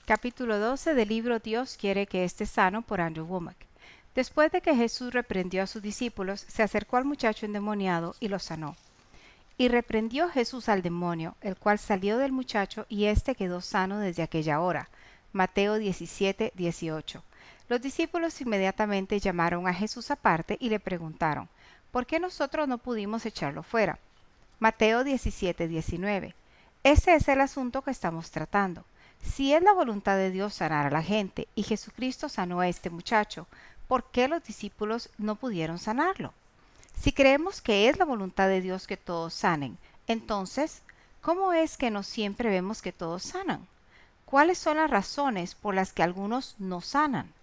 Capítulo 12 del libro Dios quiere que estés sano por Andrew Womack. Después de que Jesús reprendió a sus discípulos, se acercó al muchacho endemoniado y lo sanó. Y reprendió Jesús al demonio, el cual salió del muchacho y éste quedó sano desde aquella hora. Mateo 17:18. Los discípulos inmediatamente llamaron a Jesús aparte y le preguntaron, ¿por qué nosotros no pudimos echarlo fuera? Mateo 17:19. Ese es el asunto que estamos tratando. Si es la voluntad de Dios sanar a la gente y Jesucristo sanó a este muchacho, ¿por qué los discípulos no pudieron sanarlo? Si creemos que es la voluntad de Dios que todos sanen, entonces, ¿cómo es que no siempre vemos que todos sanan? ¿Cuáles son las razones por las que algunos no sanan?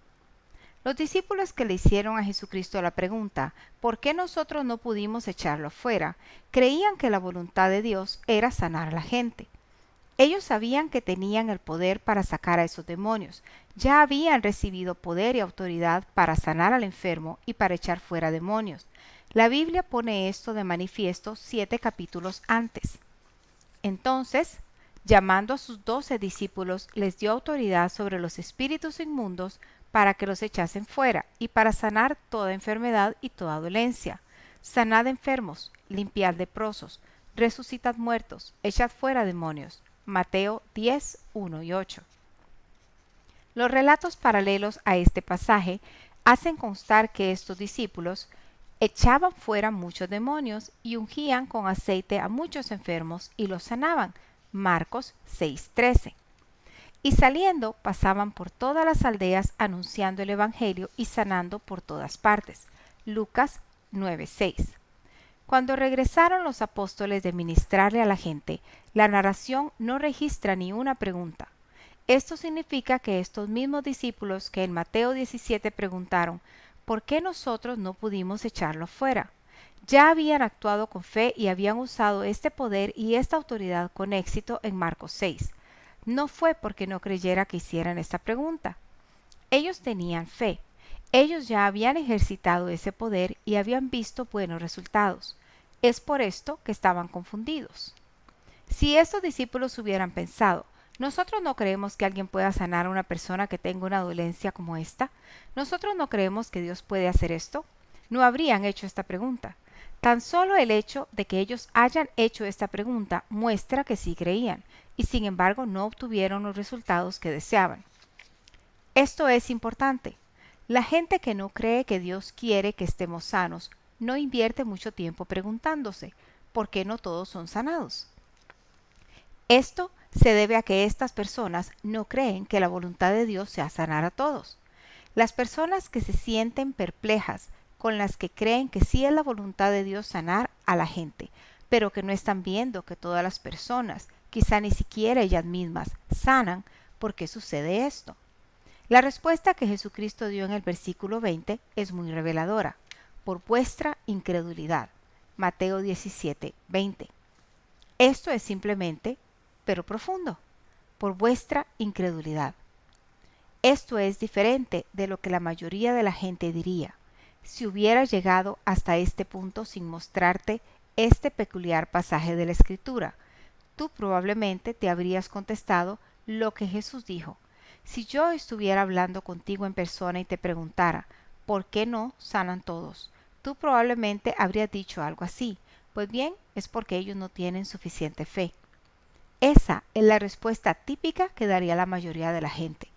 Los discípulos que le hicieron a Jesucristo la pregunta, ¿por qué nosotros no pudimos echarlo fuera?, creían que la voluntad de Dios era sanar a la gente. Ellos sabían que tenían el poder para sacar a esos demonios, ya habían recibido poder y autoridad para sanar al enfermo y para echar fuera demonios. La Biblia pone esto de manifiesto 7 capítulos antes. Entonces, llamando a sus 12 discípulos, les dio autoridad sobre los espíritus inmundos para que los echasen fuera y para sanar toda enfermedad y toda dolencia. Sanad enfermos, limpiad leprosos, resucitad muertos, echad fuera demonios. Mateo 10, 1 y 8. Los relatos paralelos a este pasaje hacen constar que estos discípulos echaban fuera muchos demonios y ungían con aceite a muchos enfermos y los sanaban. Marcos 6:13. Y saliendo pasaban por todas las aldeas anunciando el Evangelio y sanando por todas partes. Lucas 9:6. Cuando regresaron los apóstoles de ministrarle a la gente, la narración no registra ni una pregunta. Esto significa que estos mismos discípulos que en Mateo 17 preguntaron, ¿por qué nosotros no pudimos echarlo fuera?, ya habían actuado con fe y habían usado este poder y esta autoridad con éxito en Marcos 6. No fue porque no creyera que hicieran esta pregunta. Ellos tenían fe. Ellos ya habían ejercitado ese poder y habían visto buenos resultados. Es por esto que estaban confundidos. Si estos discípulos hubieran pensado, nosotros no creemos que alguien pueda sanar a una persona que tenga una dolencia como esta, nosotros no creemos que Dios puede hacer esto, no habrían hecho esta pregunta. Tan solo el hecho de que ellos hayan hecho esta pregunta muestra que sí creían, y sin embargo no obtuvieron los resultados que deseaban. Esto es importante. La gente que no cree que Dios quiere que estemos sanos no invierte mucho tiempo preguntándose, ¿por qué no todos son sanados? Esto se debe a que estas personas no creen que la voluntad de Dios sea sanar a todos. Las personas que se sienten perplejas con las que creen que sí es la voluntad de Dios sanar a la gente, pero que no están viendo que todas las personas, quizá ni siquiera ellas mismas, sanan, ¿por qué sucede esto? La respuesta que Jesucristo dio en el versículo 20 es muy reveladora. Por vuestra incredulidad. Mateo 17:20. Esto es simplemente, pero profundo. Por vuestra incredulidad. Esto es diferente de lo que la mayoría de la gente diría si hubiera llegado hasta este punto sin mostrarte este peculiar pasaje de la Escritura. Tú probablemente te habrías contestado lo que Jesús dijo. Si yo estuviera hablando contigo en persona y te preguntara, ¿por qué no sanan todos?, tú probablemente habrías dicho algo así. Pues bien, es porque ellos no tienen suficiente fe. Esa es la respuesta típica que daría la mayoría de la gente.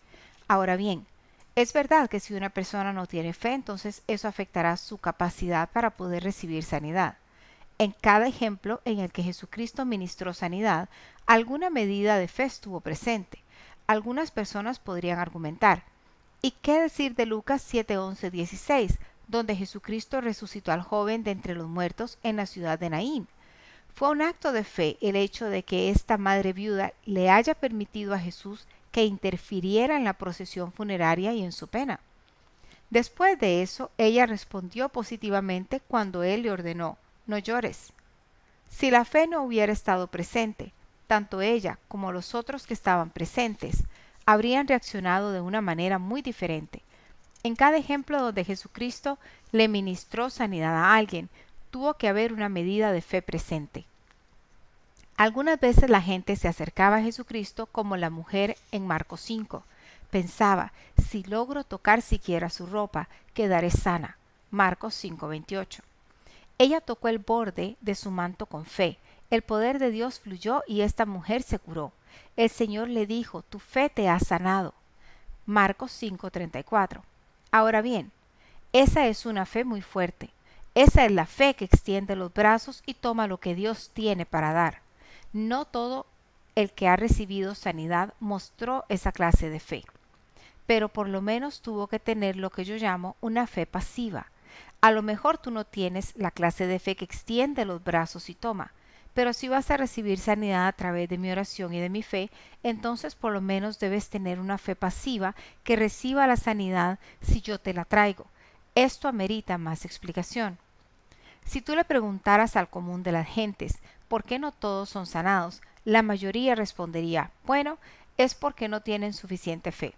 Ahora bien, es verdad que si una persona no tiene fe, entonces eso afectará su capacidad para poder recibir sanidad. En cada ejemplo en el que Jesucristo ministró sanidad, alguna medida de fe estuvo presente. Algunas personas podrían argumentar, ¿y qué decir de Lucas 7:11-16, donde Jesucristo resucitó al joven de entre los muertos en la ciudad de Naín? Fue un acto de fe el hecho de que esta madre viuda le haya permitido a Jesús que interfiriera en la procesión funeraria y en su pena. Después de eso, ella respondió positivamente cuando él le ordenó, no llores. Si la fe no hubiera estado presente, tanto ella como los otros que estaban presentes habrían reaccionado de una manera muy diferente. En cada ejemplo donde Jesucristo le ministró sanidad a alguien, tuvo que haber una medida de fe presente. Algunas veces la gente se acercaba a Jesucristo como la mujer en Marcos 5. Pensaba, si logro tocar siquiera su ropa, quedaré sana. Marcos 5:28. Ella tocó el borde de su manto con fe. El poder de Dios fluyó y esta mujer se curó. El Señor le dijo, tu fe te ha sanado. Marcos 5:34. Ahora bien, esa es una fe muy fuerte. Esa es la fe que extiende los brazos y toma lo que Dios tiene para dar. No todo el que ha recibido sanidad mostró esa clase de fe, pero por lo menos tuvo que tener lo que yo llamo una fe pasiva. A lo mejor tú no tienes la clase de fe que extiende los brazos y toma, pero si vas a recibir sanidad a través de mi oración y de mi fe, entonces por lo menos debes tener una fe pasiva que reciba la sanidad si yo te la traigo. Esto amerita más explicación. Si tú le preguntaras al común de las gentes, ¿por qué no todos son sanados?, la mayoría respondería, bueno, es porque no tienen suficiente fe.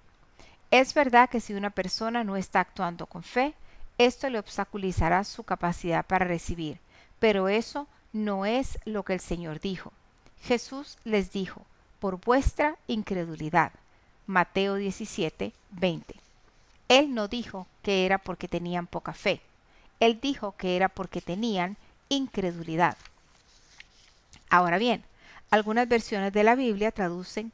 Es verdad que si una persona no está actuando con fe, esto le obstaculizará su capacidad para recibir, pero eso no es lo que el Señor dijo. Jesús les dijo, por vuestra incredulidad. Mateo 17:20. Él no dijo que era porque tenían poca fe. Él dijo que era porque tenían incredulidad. Ahora bien, algunas versiones de la Biblia traducen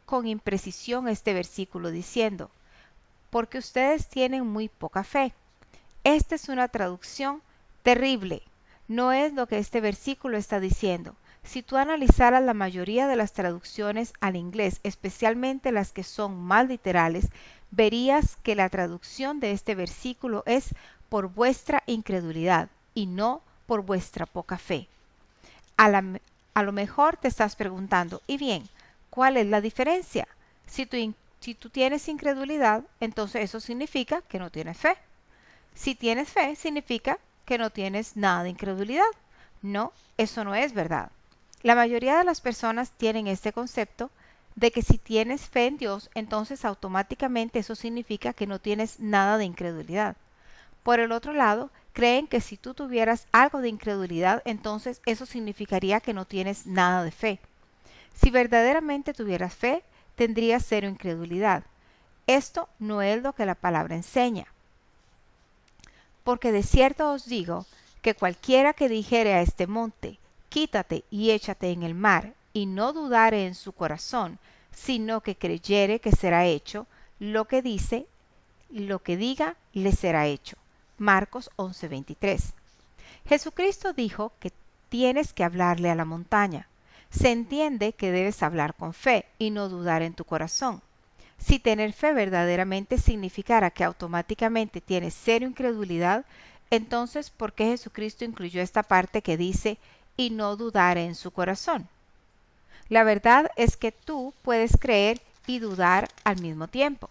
con imprecisión este versículo diciendo, porque ustedes tienen muy poca fe. Esta es una traducción terrible. No es lo que este versículo está diciendo. Si tú analizaras la mayoría de las traducciones al inglés, especialmente las que son más literales, verías que la traducción de este versículo es por vuestra incredulidad y no por vuestra poca fe. A lo mejor te estás preguntando, y bien, ¿cuál es la diferencia? Si tú tienes incredulidad, entonces eso significa que no tienes fe. Si tienes fe, significa que no tienes nada de incredulidad. No, eso no es verdad. La mayoría de las personas tienen este concepto de que si tienes fe en Dios, entonces automáticamente eso significa que no tienes nada de incredulidad. Por el otro lado, creen que si tú tuvieras algo de incredulidad, entonces eso significaría que no tienes nada de fe. Si verdaderamente tuvieras fe, tendrías cero incredulidad. Esto no es lo que la palabra enseña. Porque de cierto os digo que cualquiera que dijere a este monte, quítate y échate en el mar, y no dudare en su corazón, sino que creyere que será hecho lo que diga, le será hecho. Marcos 11:23. Jesucristo dijo que tienes que hablarle a la montaña. Se entiende que debes hablar con fe y no dudar en tu corazón. Si tener fe verdaderamente significara que automáticamente tienes cero incredulidad, entonces ¿por qué Jesucristo incluyó esta parte que dice y no dudar en su corazón? La verdad es que tú puedes creer y dudar al mismo tiempo.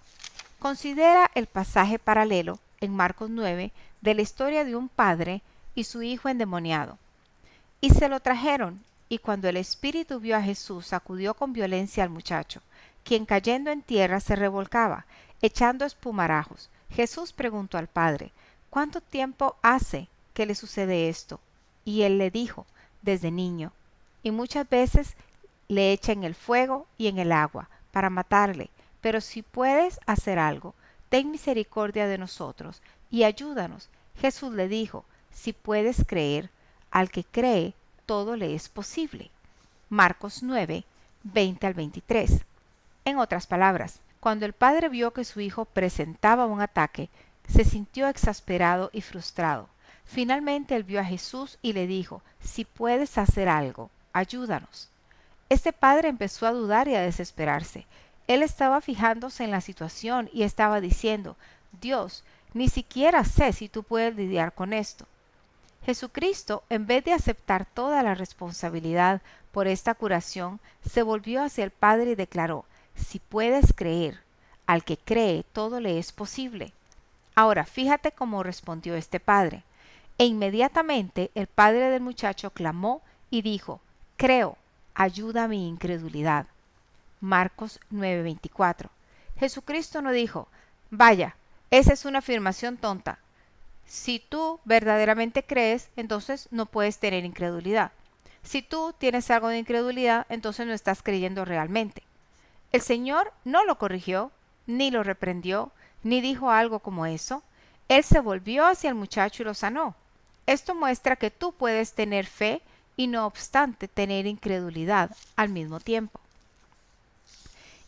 Considera el pasaje paralelo en Marcos 9 de la historia de un padre y su hijo endemoniado. Y se lo trajeron, y cuando el espíritu vio a Jesús, sacudió con violencia al muchacho, quien cayendo en tierra se revolcaba, echando espumarajos. Jesús preguntó al padre, ¿cuánto tiempo hace que le sucede esto? Y él le dijo, desde niño. Y muchas veces le echa en el fuego y en el agua para matarle. Pero si puedes hacer algo, ten misericordia de nosotros y ayúdanos. Jesús le dijo, si puedes creer, al que cree, todo le es posible. Marcos 9, 20 al 23. En otras palabras, cuando el padre vio que su hijo presentaba un ataque, se sintió exasperado y frustrado. Finalmente él vio a Jesús y le dijo, si puedes hacer algo, ayúdanos. Este padre empezó a dudar y a desesperarse. Él estaba fijándose en la situación y estaba diciendo, Dios, ni siquiera sé si tú puedes lidiar con esto. Jesucristo, en vez de aceptar toda la responsabilidad por esta curación, se volvió hacia el Padre y declaró, si puedes creer, al que cree todo le es posible. Ahora, fíjate cómo respondió este padre. E inmediatamente el padre del muchacho clamó y dijo, creo, ayuda a mi incredulidad. Marcos 9:24. Jesucristo no dijo, vaya, esa es una afirmación tonta. Si tú verdaderamente crees, entonces no puedes tener incredulidad. Si tú tienes algo de incredulidad, entonces no estás creyendo realmente. El Señor no lo corrigió, ni lo reprendió, ni dijo algo como eso. Él se volvió hacia el muchacho y lo sanó. Esto muestra que tú puedes tener fe y no obstante tener incredulidad al mismo tiempo.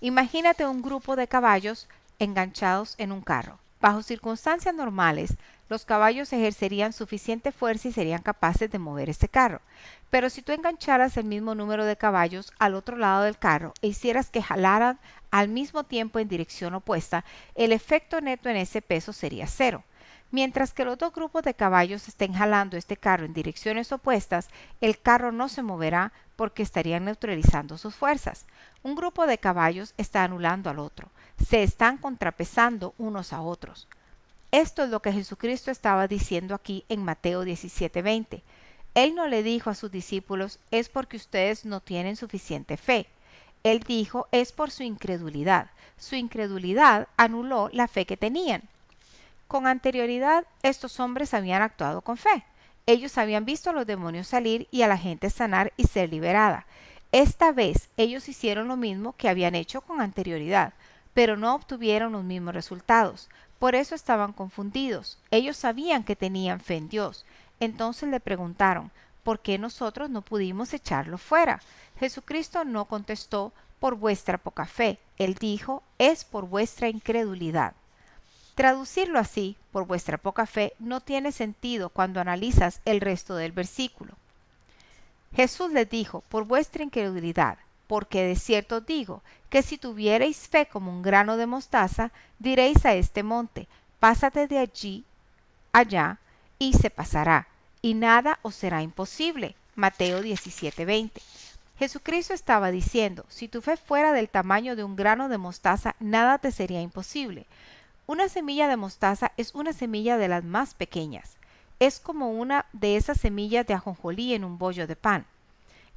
Imagínate un grupo de caballos enganchados en un carro. Bajo circunstancias normales, los caballos ejercerían suficiente fuerza y serían capaces de mover este carro. Pero si tú engancharas el mismo número de caballos al otro lado del carro e hicieras que jalaran al mismo tiempo en dirección opuesta, el efecto neto en ese peso sería cero. Mientras que los dos grupos de caballos estén jalando este carro en direcciones opuestas, el carro no se moverá porque estarían neutralizando sus fuerzas. Un grupo de caballos está anulando al otro, se están contrapesando unos a otros. Esto es lo que Jesucristo estaba diciendo aquí en Mateo 17:20. Él no le dijo a sus discípulos, es porque ustedes no tienen suficiente fe. Él dijo, es por su incredulidad. Su incredulidad anuló la fe que tenían. Con anterioridad, estos hombres habían actuado con fe. Ellos habían visto a los demonios salir y a la gente sanar y ser liberada. Esta vez ellos hicieron lo mismo que habían hecho con anterioridad, pero no obtuvieron los mismos resultados. Por eso estaban confundidos. Ellos sabían que tenían fe en Dios. Entonces le preguntaron, ¿por qué nosotros no pudimos echarlo fuera? Jesucristo no contestó, por vuestra poca fe. Él dijo, es por vuestra incredulidad. Traducirlo así, por vuestra poca fe, no tiene sentido cuando analizas el resto del versículo. Jesús les dijo, por vuestra incredulidad, porque de cierto os digo, que si tuvierais fe como un grano de mostaza, diréis a este monte, pásate de allí allá, y se pasará, y nada os será imposible. Mateo 17:20. Jesucristo estaba diciendo, si tu fe fuera del tamaño de un grano de mostaza, nada te sería imposible. Una semilla de mostaza es una semilla de las más pequeñas. Es como una de esas semillas de ajonjolí en un bollo de pan.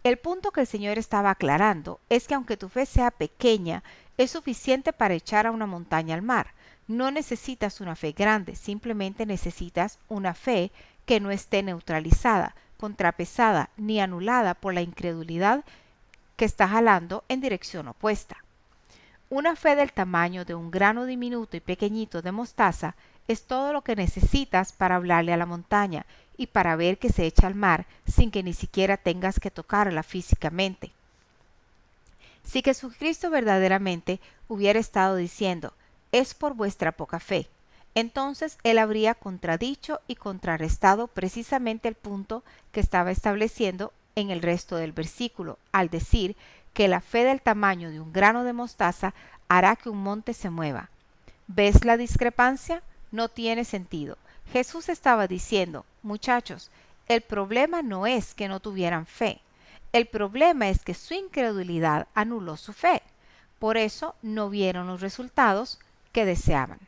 El punto que el Señor estaba aclarando es que aunque tu fe sea pequeña, es suficiente para echar a una montaña al mar. No necesitas una fe grande, simplemente necesitas una fe que no esté neutralizada, contrapesada ni anulada por la incredulidad que está jalando en dirección opuesta. Una fe del tamaño de un grano diminuto y pequeñito de mostaza es todo lo que necesitas para hablarle a la montaña y para ver que se echa al mar sin que ni siquiera tengas que tocarla físicamente. Si Jesucristo verdaderamente hubiera estado diciendo, es por vuestra poca fe, entonces él habría contradicho y contrarrestado precisamente el punto que estaba estableciendo en el resto del versículo, al decir que la fe del tamaño de un grano de mostaza hará que un monte se mueva. ¿Ves la discrepancia? No tiene sentido. Jesús estaba diciendo, muchachos, el problema no es que no tuvieran fe. El problema es que su incredulidad anuló su fe. Por eso no vieron los resultados que deseaban.